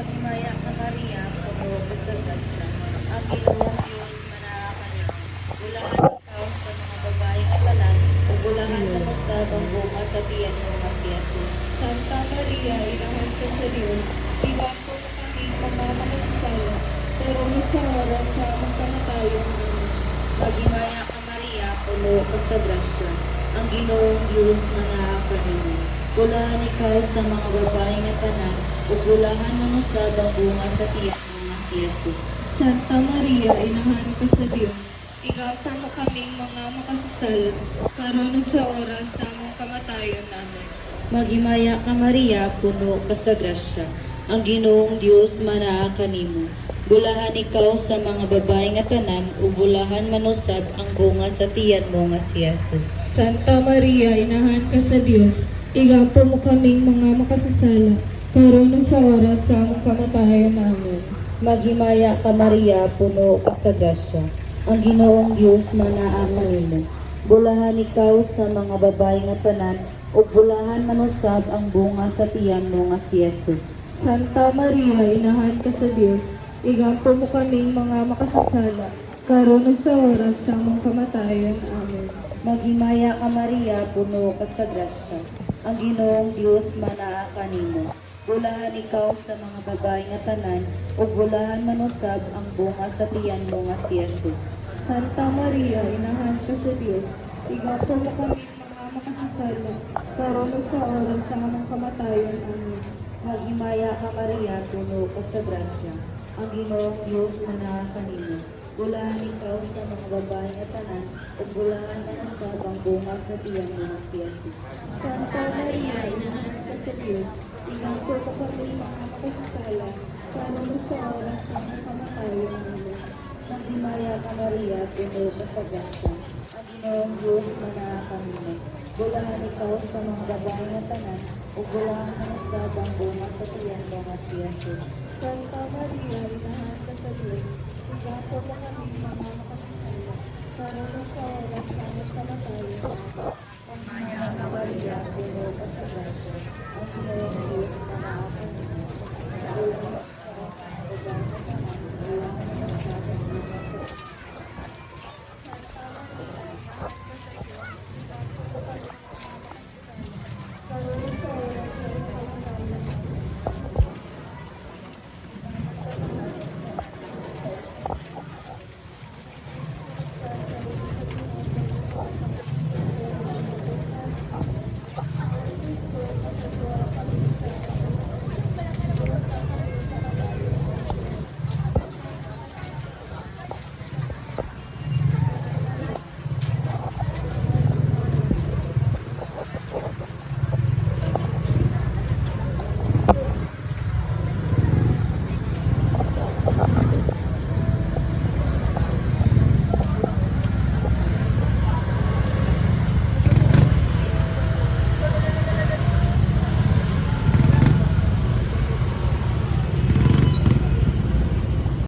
Magmaya ka Maria, puno ka sa grasya. Ang Ginoong Diyos manakakanyo. Bulahan ikaw sa mga babaeng katalan, o bulahan na mo sa bunga sa tiyan mo nga si Jesus. Santa Maria, inahan ka sa Diyos, iwapo mo kami mga makasasala, pero sa oras sa aming kamatayon. Amen. Magmaya ka Maria, puno ka sa grasya. Ang Ginoong Diyos manakakanyo. Bulahan ikaw sa mga babaeng katalan, o bulahan na mo sa bunga sa tiyan mo nga si Jesus. Santa Maria, inahan ka sa Diyos, iwapo mo kaming mga makasasala, karon ug sa oras sa aming kamatayon. Amen. Maghimaya ka Maria, puno ka sa grasya. Ang Ginoong Diyos manaa kanimo. Bulahan ikaw sa mga babaeng nga tanan, ug bulahan manusab ang bunga sa tiyan mo nga si Jesus. Santa Maria, inahan ka sa Diyos, iwapo mo kaming mga makasasala, karon ug sa oras sa aming kamatayon. Amen. Maghimaya ka Maria, puno ka sa grasya. Ang Ginoong Diyos manaa kanimo. Bulahan ikaw sa mga babaeng nga tanan, ug bulahan manusab ang bunga sa tiyan mo nga si Jesus. Santa Maria, inahan ka sa Diyos, iwapo mo kaming mga makasasala, karon ug sa oras sa aming kamatayon. Amen. Maghimaya ka Maria, puno ka sa grasya. Ang Ginoong Diyos manaa kanimo. Bulahan ikaw sa mga babaeng nga tanan, ug bulahan manusab ang bunga sa tiyan mo nga si Jesus. Santa Maria, inahan ka sa Diyos, iwapo mo kaming mga makasasala, karon ug sa oras sa aming kamatayon. Amen. Maghimaya ka Maria, puno ka sa grasya. Ang Ginoong Diyos manaa kanimo. Bulahan ikaw sa mga babaeng nga tanan, ug bulahan manusab ang bunga sa tiyan mo nga si Jesus. Santa Maria, inahan ka sa Diyos, iwapo mo kaming mga makasasala, karon ug sa oras sa aming kamatayon. Amen. Maghimaya ka Maria, puno ka sa grasya. Ang Ginoong Diyos manaa kanimo. Bulahan ikaw sa mga babaeng nga tanan, ug bulahan manusab ang bunga sa tiyan mo nga si Jesus. Santa Maria, inahan ka sa Diyos, iwapo mo kaming mga makasasala, karon ug sa oras sa aming kamatayon. Maghimaya ka Maria, puno ka sa grasya.